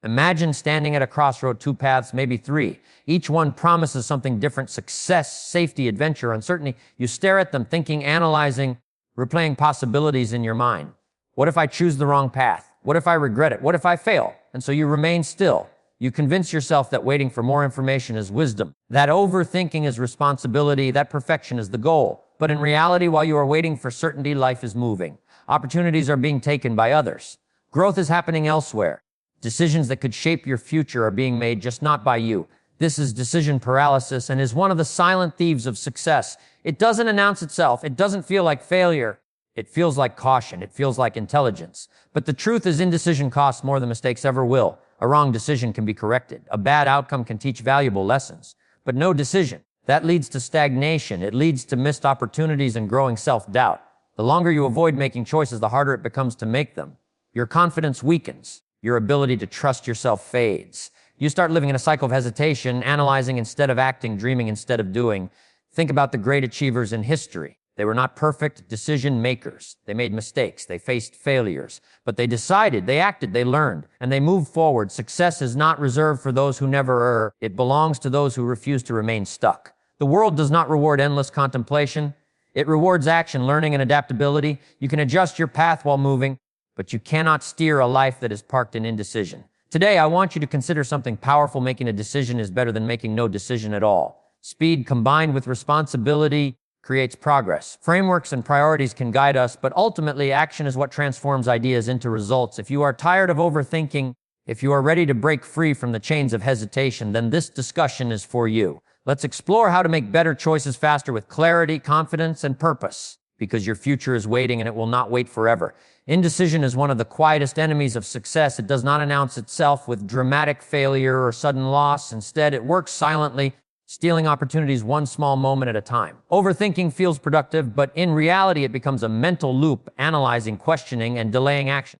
Imagine standing at a crossroad, two paths, maybe three. Each one promises something different: success, safety, adventure, uncertainty. You stare at them, thinking, analyzing, replaying possibilities in your mind. What if I choose the wrong path? What if I regret it? What if I fail? And so you remain still. You convince yourself that waiting for more information is wisdom, that overthinking is responsibility, that perfection is the goal. But in reality, while you are waiting for certainty, life is moving. Opportunities are being taken by others. Growth is happening elsewhere. Decisions that could shape your future are being made, just not by you. This is decision paralysis and is one of the silent thieves of success. It doesn't announce itself. It doesn't feel like failure. It feels like caution. It feels like intelligence. But the truth is, indecision costs more than mistakes ever will. A wrong decision can be corrected. A bad outcome can teach valuable lessons. But no decision. That leads to stagnation. It leads to missed opportunities and growing self-doubt. The longer you avoid making choices, the harder it becomes to make them. Your confidence weakens. Your ability to trust yourself fades. You start living in a cycle of hesitation, analyzing instead of acting, dreaming instead of doing. Think about the great achievers in history. They were not perfect decision makers. They made mistakes. They faced failures. But they decided, they acted, they learned, and they moved forward. Success is not reserved for those who never err. It belongs to those who refuse to remain stuck. The world does not reward endless contemplation. It rewards action, learning, and adaptability. You can adjust your path while moving, but you cannot steer a life that is parked in indecision. Today, I want you to consider something powerful. Making a decision is better than making no decision at all. Speed combined with responsibility creates progress. Frameworks and priorities can guide us, but ultimately, action is what transforms ideas into results. If you are tired of overthinking, if you are ready to break free from the chains of hesitation, then this discussion is for you. Let's explore how to make better choices faster with clarity, confidence, and purpose, because your future is waiting and it will not wait forever. Indecision is one of the quietest enemies of success. It does not announce itself with dramatic failure or sudden loss. Instead, it works silently, stealing opportunities one small moment at a time. Overthinking feels productive, but in reality, it becomes a mental loop, analyzing, questioning, and delaying action.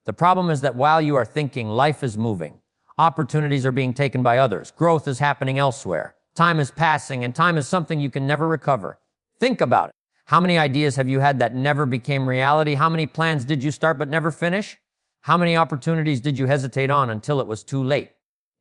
The problem is that while you are thinking, life is moving. Opportunities are being taken by others. Growth is happening elsewhere. Time is passing, and time is something you can never recover. Think about it. How many ideas have you had that never became reality? How many plans did you start but never finish? How many opportunities did you hesitate on until it was too late?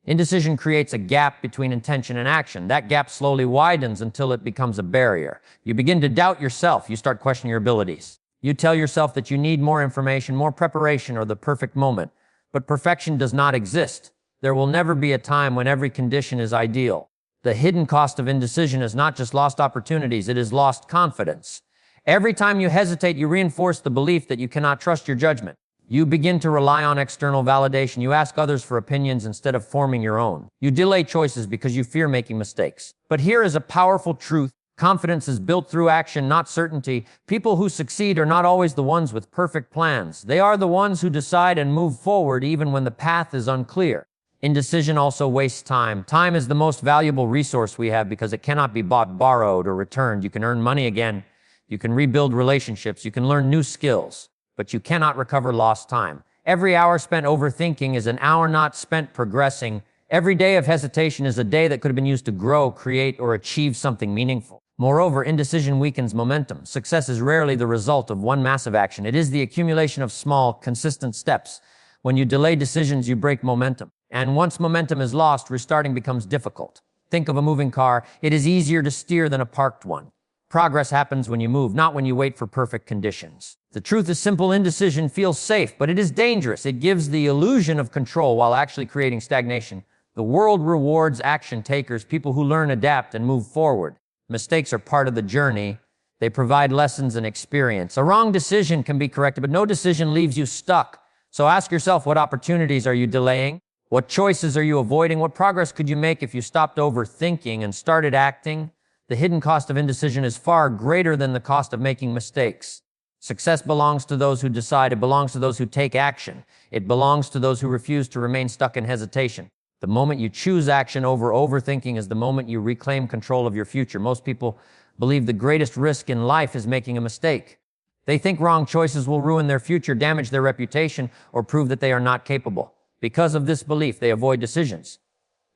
Indecision creates a gap between intention and action. That gap slowly widens until it becomes a barrier. You begin to doubt yourself. You start questioning your abilities. You tell yourself that you need more information, more preparation, or the perfect moment. But perfection does not exist. There will never be a time when every condition is ideal. The hidden cost of indecision is not just lost opportunities, it is lost confidence. Every time you hesitate, you reinforce the belief that you cannot trust your judgment. You begin to rely on external validation. You ask others for opinions instead of forming your own. You delay choices because you fear making mistakes. But here is a powerful truth. Confidence is built through action, not certainty. People who succeed are not always the ones with perfect plans. They are the ones who decide and move forward even when the path is unclear. Indecision also wastes time. Time is the most valuable resource we have because it cannot be bought, borrowed, or returned. You can earn money again. You can rebuild relationships. You can learn new skills. But you cannot recover lost time. Every hour spent overthinking is an hour not spent progressing. Every day of hesitation is a day that could have been used to grow, create, or achieve something meaningful. Moreover, indecision weakens momentum. Success is rarely the result of one massive action. It is the accumulation of small, consistent steps. When you delay decisions, you break momentum. And once momentum is lost, restarting becomes difficult. Think of a moving car. It is easier to steer than a parked one. Progress happens when you move, not when you wait for perfect conditions. The truth is simple. Indecision feels safe, but it is dangerous. It gives the illusion of control while actually creating stagnation. The world rewards action takers, people who learn, adapt, and move forward. Mistakes are part of the journey. They provide lessons and experience. A wrong decision can be corrected, but no decision leaves you stuck. So ask yourself, what opportunities are you delaying? What choices are you avoiding? What progress could you make if you stopped overthinking and started acting? The hidden cost of indecision is far greater than the cost of making mistakes. Success belongs to those who decide. It belongs to those who take action. It belongs to those who refuse to remain stuck in hesitation. The moment you choose action over overthinking is the moment you reclaim control of your future. Most people believe the greatest risk in life is making a mistake. They think wrong choices will ruin their future, damage their reputation, or prove that they are not capable. Because of this belief, they avoid decisions.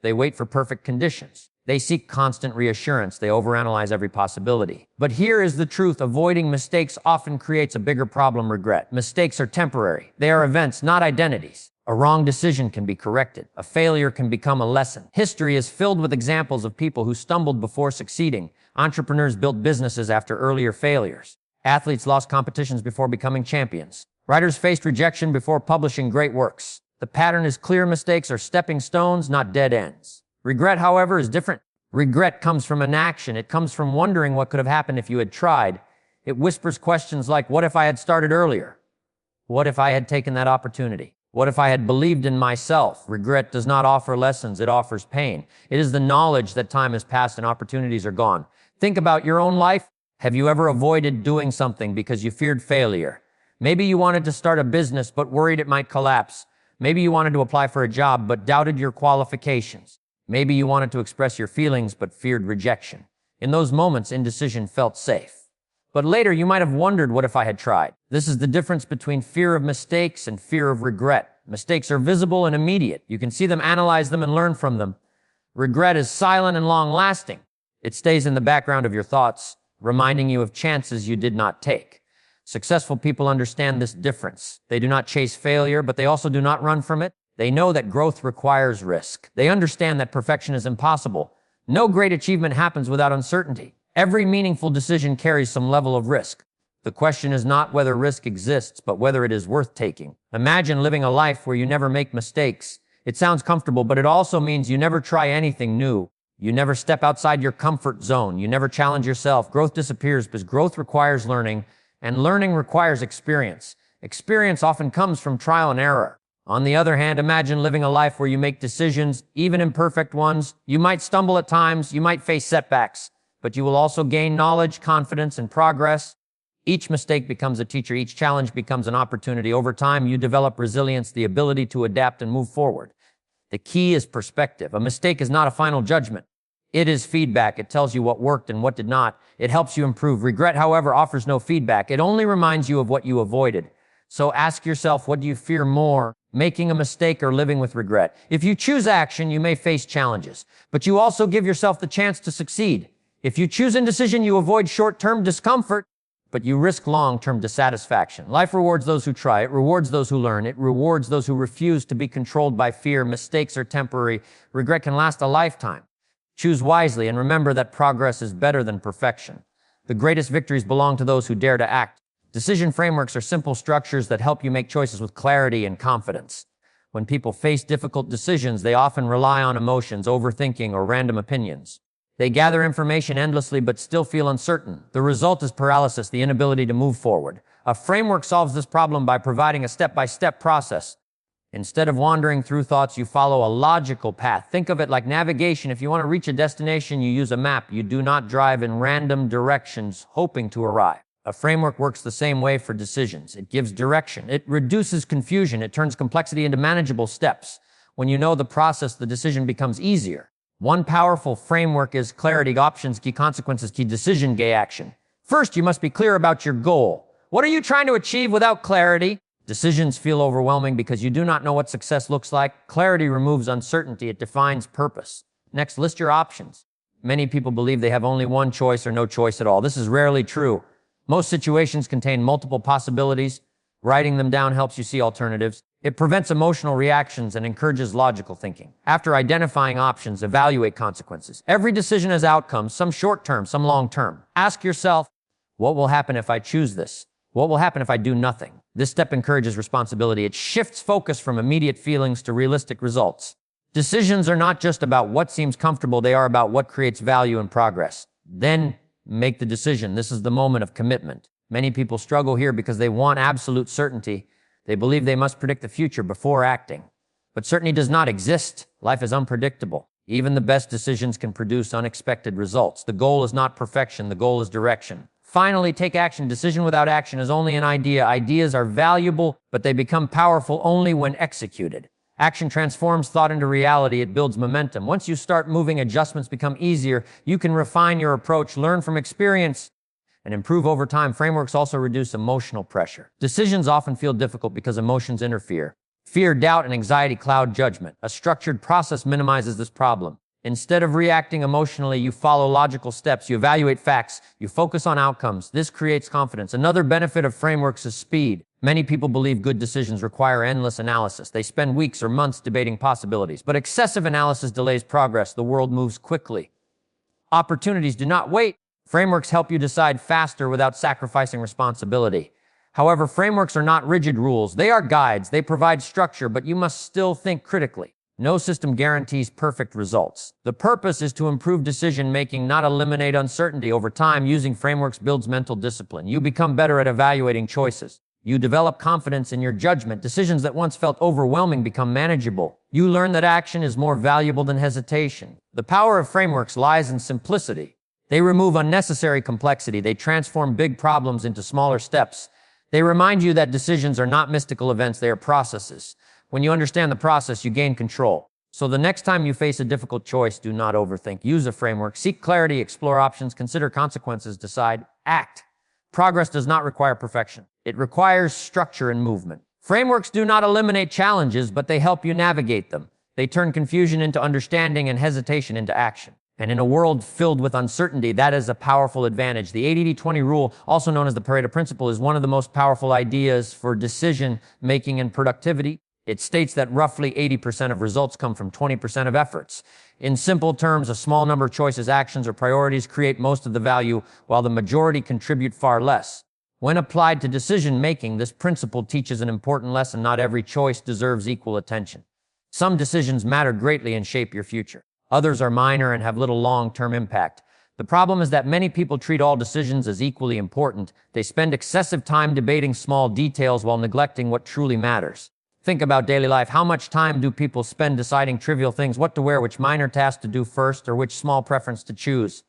They wait for perfect conditions. They seek constant reassurance. They overanalyze every possibility. But here is the truth. Avoiding mistakes often creates a bigger problem: regret. Mistakes are temporary. They are events, not identities. A wrong decision can be corrected. A failure can become a lesson. History is filled with examples of people who stumbled before succeeding. Entrepreneurs built businesses after earlier failures. Athletes lost competitions before becoming champions. Writers faced rejection before publishing great works. The pattern is clear: mistakes are stepping stones, not dead ends. Regret, however, is different. Regret comes from inaction. It comes from wondering what could have happened if you had tried. It whispers questions like, what if I had started earlier? What if I had taken that opportunity? What if I had believed in myself? Regret does not offer lessons, it offers pain. It is the knowledge that time has passed and opportunities are gone. Think about your own life. Have you ever avoided doing something because you feared failure? Maybe you wanted to start a business but worried it might collapse. Maybe you wanted to apply for a job but doubted your qualifications. Maybe you wanted to express your feelings but feared rejection. In those moments, indecision felt safe. But later, you might have wondered, what if I had tried? This is the difference between fear of mistakes and fear of regret. Mistakes are visible and immediate. You can see them, analyze them, and learn from them. Regret is silent and long-lasting. It stays in the background of your thoughts, reminding you of chances you did not take. Successful people understand this difference. They do not chase failure, but they also do not run from it. They know that growth requires risk. They understand that perfection is impossible. No great achievement happens without uncertainty. Every meaningful decision carries some level of risk. The question is not whether risk exists, but whether it is worth taking. Imagine living a life where you never make mistakes. It sounds comfortable, but it also means you never try anything new. You never step outside your comfort zone. You never challenge yourself. Growth disappears because growth requires learning, and learning requires experience. Experience often comes from trial and error. On the other hand, imagine living a life where you make decisions, even imperfect ones. You might stumble at times, you might face setbacks, but you will also gain knowledge, confidence, and progress. Each mistake becomes a teacher. Each challenge becomes an opportunity. Over time, you develop resilience, the ability to adapt and move forward. The key is perspective. A mistake is not a final judgment. It is feedback. It tells you what worked and what did not. It helps you improve. Regret, however, offers no feedback. It only reminds you of what you avoided. So ask yourself, what do you fear more, making a mistake or living with regret? If you choose action, you may face challenges, but you also give yourself the chance to succeed. If you choose indecision, you avoid short-term discomfort, but you risk long-term dissatisfaction. Life rewards those who try. It rewards those who learn. It rewards those who refuse to be controlled by fear. Mistakes are temporary. Regret can last a lifetime. Choose wisely and remember that progress is better than perfection. The greatest victories belong to those who dare to act. Decision frameworks are simple structures that help you make choices with clarity and confidence. When people face difficult decisions, they often rely on emotions, overthinking, or random opinions. They gather information endlessly but still feel uncertain. The result is paralysis, the inability to move forward. A framework solves this problem by providing a step-by-step process. Instead of wandering through thoughts, you follow a logical path. Think of it like navigation. If you want to reach a destination, you use a map. You do not drive in random directions, hoping to arrive. A framework works the same way for decisions. It gives direction. It reduces confusion. It turns complexity into manageable steps. When you know the process, the decision becomes easier. One powerful framework is clarity: options, key consequences, key decision, key action. First, you must be clear about your goal. What are you trying to achieve? Without clarity, decisions feel overwhelming because you do not know what success looks like. Clarity removes uncertainty. It defines purpose. Next, list your options. Many people believe they have only one choice or no choice at all. This is rarely true. Most situations contain multiple possibilities. Writing them down helps you see alternatives. It prevents emotional reactions and encourages logical thinking. After identifying options, evaluate consequences. Every decision has outcomes, some short-term, some long-term. Ask yourself, what will happen if I choose this? What will happen if I do nothing? This step encourages responsibility. It shifts focus from immediate feelings to realistic results. Decisions are not just about what seems comfortable, they are about what creates value and progress. Then make the decision. This is the moment of commitment. Many people struggle here because they want absolute certainty. They believe they must predict the future before acting. But certainty does not exist. Life is unpredictable. Even the best decisions can produce unexpected results. The goal is not perfection, the goal is direction. Finally, take action. Decision without action is only an idea. Ideas are valuable, but they become powerful only when executed. Action transforms thought into reality. It builds momentum. Once you start moving, adjustments become easier. You can refine your approach, learn from experience, and improve over time. Frameworks also reduce emotional pressure. Decisions often feel difficult because emotions interfere. Fear, doubt, and anxiety cloud judgment. A structured process minimizes this problem. Instead of reacting emotionally, you follow logical steps. You evaluate facts. You focus on outcomes. This creates confidence. Another benefit of frameworks is speed. Many people believe good decisions require endless analysis. They spend weeks or months debating possibilities. But excessive analysis delays progress. The world moves quickly. Opportunities do not wait. Frameworks help you decide faster without sacrificing responsibility. However, frameworks are not rigid rules. They are guides. They provide structure, but you must still think critically. No system guarantees perfect results. The purpose is to improve decision-making, not eliminate uncertainty. Over time, using frameworks builds mental discipline. You become better at evaluating choices. You develop confidence in your judgment. Decisions that once felt overwhelming become manageable. You learn that action is more valuable than hesitation. The power of frameworks lies in simplicity. They remove unnecessary complexity. They transform big problems into smaller steps. They remind you that decisions are not mystical events, they are processes. When you understand the process, you gain control. So the next time you face a difficult choice, do not overthink. Use a framework. Seek clarity, explore options, consider consequences, decide, act. Progress does not require perfection. It requires structure and movement. Frameworks do not eliminate challenges, but they help you navigate them. They turn confusion into understanding and hesitation into action. And in a world filled with uncertainty, that is a powerful advantage. The 80-20 rule, also known as the Pareto principle, is one of the most powerful ideas for decision-making and productivity. It states that roughly 80% of results come from 20% of efforts. In simple terms, a small number of choices, actions, or priorities create most of the value, while the majority contribute far less. When applied to decision-making, this principle teaches an important lesson. Not every choice deserves equal attention. Some decisions matter greatly and shape your future. Others are minor and have little long-term impact. The problem is that many people treat all decisions as equally important. They spend excessive time debating small details while neglecting what truly matters. Think about daily life. How much time do people spend deciding trivial things, what to wear, which minor task to do first, or which small preference to choose?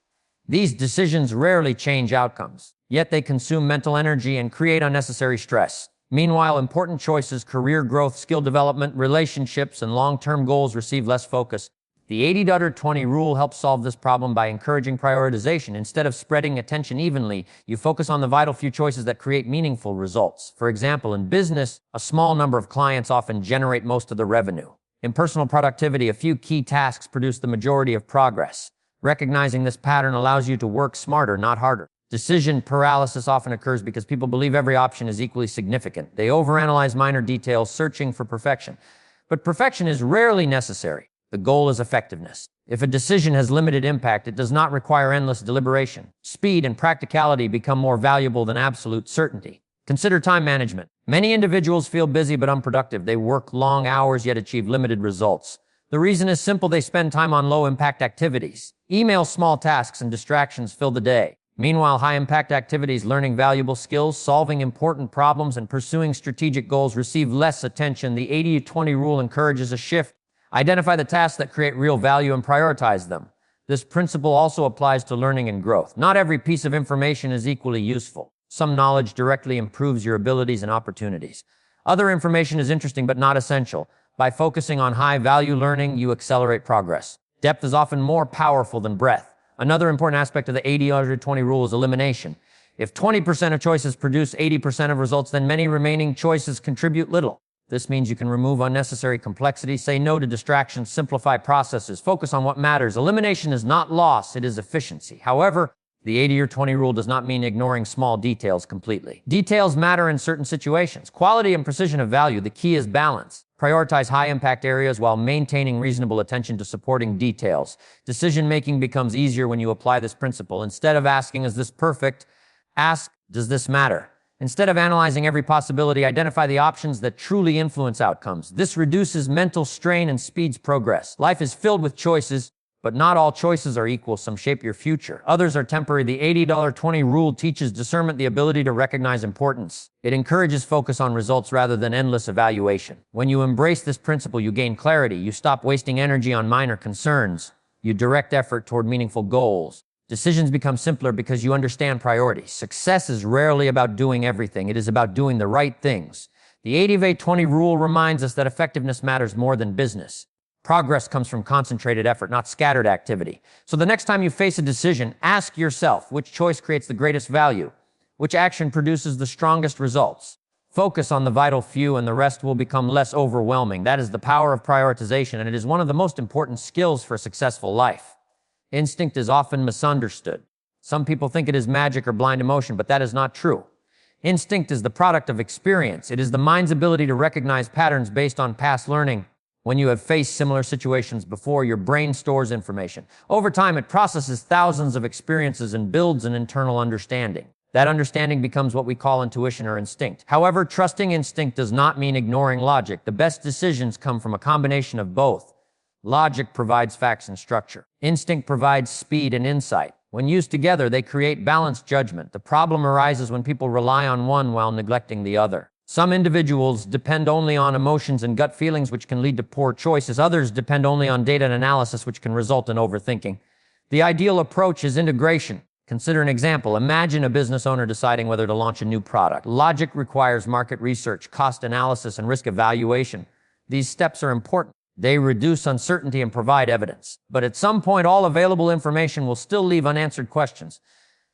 These decisions rarely change outcomes, yet they consume mental energy and create unnecessary stress. Meanwhile, important choices, career growth, skill development, relationships, and long-term goals receive less focus. The 80-20 rule helps solve this problem by encouraging prioritization. Instead of spreading attention evenly, you focus on the vital few choices that create meaningful results. For example, in business, a small number of clients often generate most of the revenue. In personal productivity, a few key tasks produce the majority of progress. Recognizing this pattern allows you to work smarter, not harder. Decision paralysis often occurs because people believe every option is equally significant. They overanalyze minor details, searching for perfection. But perfection is rarely necessary. The goal is effectiveness. If a decision has limited impact, it does not require endless deliberation. Speed and practicality become more valuable than absolute certainty. Consider time management. Many individuals feel busy but unproductive. They work long hours yet achieve limited results. The reason is simple. They spend time on low-impact activities. Emails, small tasks, and distractions fill the day. Meanwhile, high-impact activities, learning valuable skills, solving important problems, and pursuing strategic goals receive less attention. The 80-20 rule encourages a shift. Identify the tasks that create real value and prioritize them. This principle also applies to learning and growth. Not every piece of information is equally useful. Some knowledge directly improves your abilities and opportunities. Other information is interesting but not essential. By focusing on high-value learning, you accelerate progress. Depth is often more powerful than breadth. Another important aspect of the 80-20 rule is elimination. If 20% of choices produce 80% of results, then many remaining choices contribute little. This means you can remove unnecessary complexity, say no to distractions, simplify processes, focus on what matters. Elimination is not loss, it is efficiency. However, the 80-20 rule does not mean ignoring small details completely. Details matter in certain situations. Quality and precision of value, the key is balance. Prioritize high-impact areas while maintaining reasonable attention to supporting details. Decision-making becomes easier when you apply this principle. Instead of asking, is this perfect? Ask, does this matter? Instead of analyzing every possibility, identify the options that truly influence outcomes. This reduces mental strain and speeds progress. Life is filled with choices, but not all choices are equal. Some shape your future. Others are temporary. The 80-20 rule teaches discernment, the ability to recognize importance. It encourages focus on results rather than endless evaluation. When you embrace this principle, you gain clarity. You stop wasting energy on minor concerns. You direct effort toward meaningful goals. Decisions become simpler because you understand priorities. Success is rarely about doing everything. It is about doing the right things. The 80-20 rule reminds us that effectiveness matters more than business. Progress comes from concentrated effort, not scattered activity. So the next time you face a decision, ask yourself, which choice creates the greatest value? Which action produces the strongest results? Focus on the vital few and the rest will become less overwhelming. That is the power of prioritization, and it is one of the most important skills for a successful life. Instinct is often misunderstood. Some people think it is magic or blind emotion, but that is not true. Instinct is the product of experience. It is the mind's ability to recognize patterns based on past learning. When you have faced similar situations before, your brain stores information. Over time, it processes thousands of experiences and builds an internal understanding. That understanding becomes what we call intuition or instinct. However, trusting instinct does not mean ignoring logic. The best decisions come from a combination of both. Logic provides facts and structure. Instinct provides speed and insight. When used together, they create balanced judgment. The problem arises when people rely on one while neglecting the other. Some individuals depend only on emotions and gut feelings, which can lead to poor choices. Others depend only on data and analysis, which can result in overthinking. The ideal approach is integration. Consider an example. Imagine a business owner deciding whether to launch a new product. Logic requires market research, cost analysis, and risk evaluation. These steps are important. They reduce uncertainty and provide evidence. But at some point, all available information will still leave unanswered questions.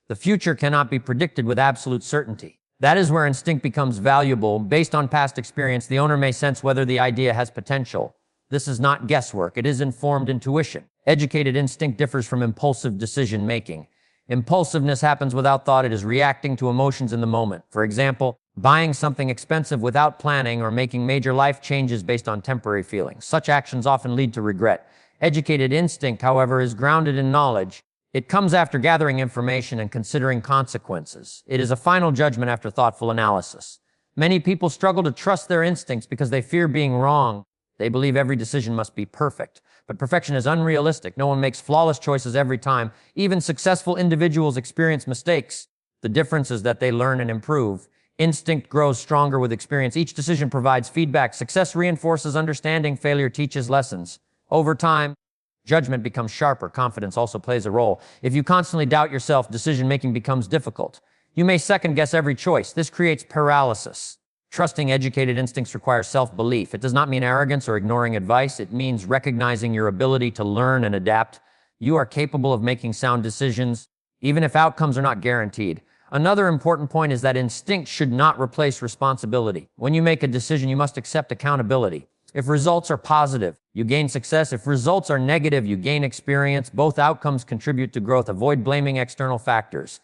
The future cannot be predicted with absolute certainty. That is where instinct becomes valuable. Based on past experience, the owner may sense whether the idea has potential. This is not guesswork. It is informed intuition. Educated instinct differs from impulsive decision-making. Impulsiveness happens without thought. It is reacting to emotions in the moment. For example, buying something expensive without planning or making major life changes based on temporary feelings. Such actions often lead to regret. Educated instinct, however, is grounded in knowledge. It comes after gathering information and considering consequences. It is a final judgment after thoughtful analysis. Many people struggle to trust their instincts because they fear being wrong. They believe every decision must be perfect. But perfection is unrealistic. No one makes flawless choices every time. Even successful individuals experience mistakes. The difference is that they learn and improve. Instinct grows stronger with experience. Each decision provides feedback. Success reinforces understanding. Failure teaches lessons. Over time, judgment becomes sharper. Confidence also plays a role. If you constantly doubt yourself, decision-making becomes difficult. You may second-guess every choice. This creates paralysis. Trusting educated instincts requires self-belief. It does not mean arrogance or ignoring advice. It means recognizing your ability to learn and adapt. You are capable of making sound decisions, even if outcomes are not guaranteed. Another important point is that instinct should not replace responsibility. When you make a decision, you must accept accountability. If results are positive, you gain success. If results are negative, you gain experience. Both outcomes contribute to growth. Avoid blaming external factors.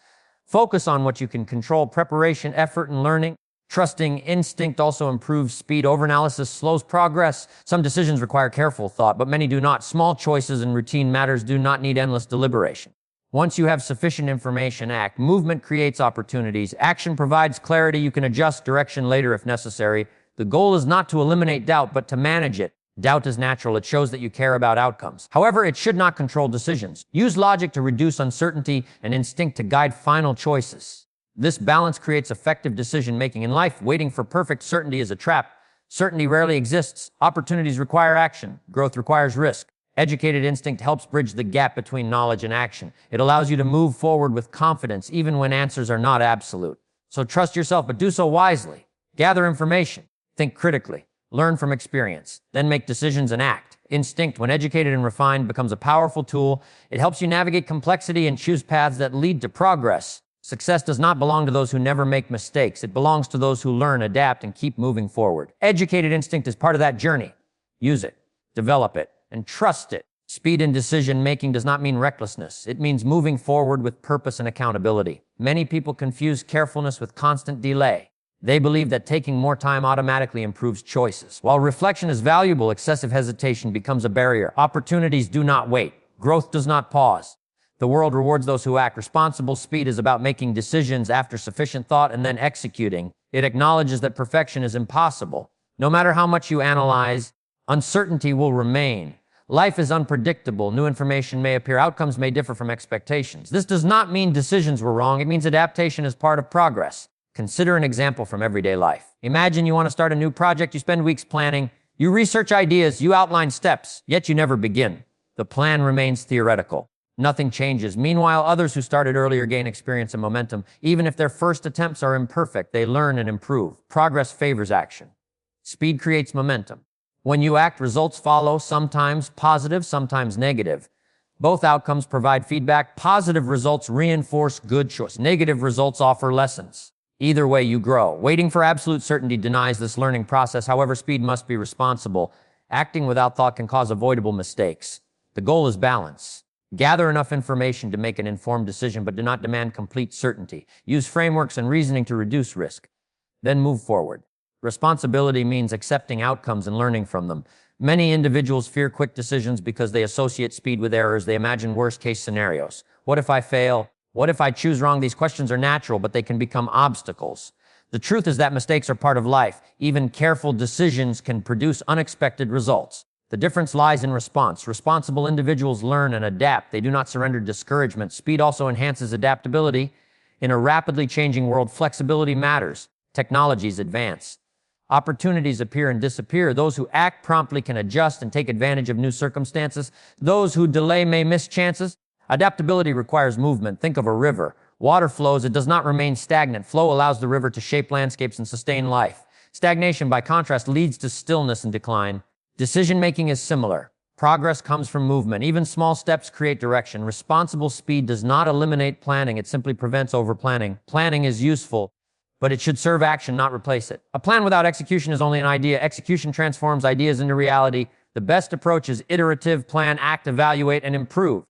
Focus on what you can control: preparation, effort, and learning. Trusting instinct also improves speed. Overanalysis slows progress. Some decisions require careful thought, but many do not. Small choices and routine matters do not need endless deliberation. Once you have sufficient information, act. Movement creates opportunities. Action provides clarity. You can adjust direction later if necessary. The goal is not to eliminate doubt, but to manage it. Doubt is natural. It shows that you care about outcomes. However, it should not control decisions. Use logic to reduce uncertainty and instinct to guide final choices. This balance creates effective decision-making. In life, waiting for perfect certainty is a trap. Certainty rarely exists. Opportunities require action. Growth requires risk. Educated instinct helps bridge the gap between knowledge and action. It allows you to move forward with confidence, even when answers are not absolute. So trust yourself, but do so wisely. Gather information. Think critically. Learn from experience. Then make decisions and act. Instinct, when educated and refined, becomes a powerful tool. It helps you navigate complexity and choose paths that lead to progress. Success does not belong to those who never make mistakes. It belongs to those who learn, adapt, and keep moving forward. Educated instinct is part of that journey. Use it, develop it, and trust it. Speed in decision-making does not mean recklessness. It means moving forward with purpose and accountability. Many people confuse carefulness with constant delay. They believe that taking more time automatically improves choices. While reflection is valuable, excessive hesitation becomes a barrier. Opportunities do not wait. Growth does not pause. The world rewards those who act. Responsible speed is about making decisions after sufficient thought and then executing. It acknowledges that perfection is impossible. No matter how much you analyze, uncertainty will remain. Life is unpredictable. New information may appear. Outcomes may differ from expectations. This does not mean decisions were wrong. It means adaptation is part of progress. Consider an example from everyday life. Imagine you want to start a new project. You spend weeks planning. You research ideas. You outline steps, yet you never begin. The plan remains theoretical. Nothing changes. Meanwhile, others who started earlier gain experience and momentum. Even if their first attempts are imperfect, they learn and improve. Progress favors action. Speed creates momentum. When you act, results follow, sometimes positive, sometimes negative. Both outcomes provide feedback. Positive results reinforce good choice. Negative results offer lessons. Either way, you grow. Waiting for absolute certainty denies this learning process. However, speed must be responsible. Acting without thought can cause avoidable mistakes. The goal is balance. Gather enough information to make an informed decision, but do not demand complete certainty. Use frameworks and reasoning to reduce risk. Then move forward. Responsibility means accepting outcomes and learning from them. Many individuals fear quick decisions because they associate speed with errors. They imagine worst-case scenarios. What if I fail? What if I choose wrong? These questions are natural, but they can become obstacles. The truth is that mistakes are part of life. Even careful decisions can produce unexpected results. The difference lies in response. Responsible individuals learn and adapt. They do not surrender to discouragement. Speed also enhances adaptability. In a rapidly changing world, flexibility matters. Technologies advance. Opportunities appear and disappear. Those who act promptly can adjust and take advantage of new circumstances. Those who delay may miss chances. Adaptability requires movement. Think of a river. Water flows, it does not remain stagnant. Flow allows the river to shape landscapes and sustain life. Stagnation, by contrast, leads to stillness and decline. Decision-making is similar. Progress comes from movement. Even small steps create direction. Responsible speed does not eliminate planning. It simply prevents over-planning. Planning is useful, but it should serve action, not replace it. A plan without execution is only an idea. Execution transforms ideas into reality. The best approach is iterative: plan, act, evaluate, and improve.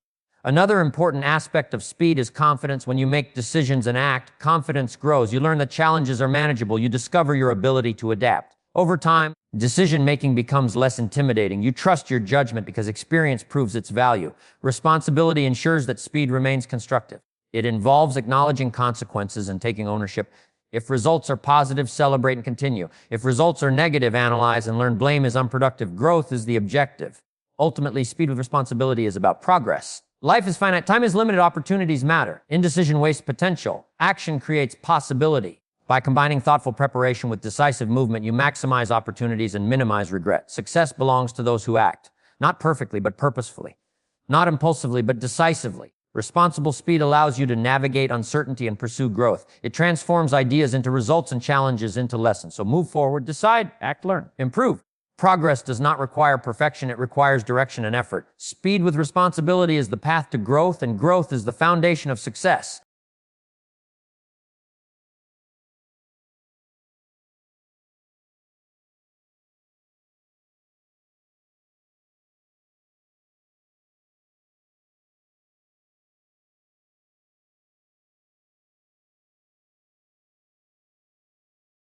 Another important aspect of speed is confidence. When you make decisions and act, confidence grows. You learn that challenges are manageable. You discover your ability to adapt. Over time, decision-making becomes less intimidating. You trust your judgment because experience proves its value. Responsibility ensures that speed remains constructive. It involves acknowledging consequences and taking ownership. If results are positive, celebrate and continue. If results are negative, analyze and learn. Blame is unproductive. Growth is the objective. Ultimately, speed with responsibility is about progress. Life is finite. Time is limited. Opportunities matter. Indecision wastes potential. Action creates possibility. By combining thoughtful preparation with decisive movement, you maximize opportunities and minimize regret. Success belongs to those who act, not perfectly, but purposefully, not impulsively, but decisively. Responsible speed allows you to navigate uncertainty and pursue growth. It transforms ideas into results and challenges into lessons. So move forward, decide, act, learn, improve. Progress does not require perfection. It requires direction and effort. Speed with responsibility is the path to growth, and growth is the foundation of success.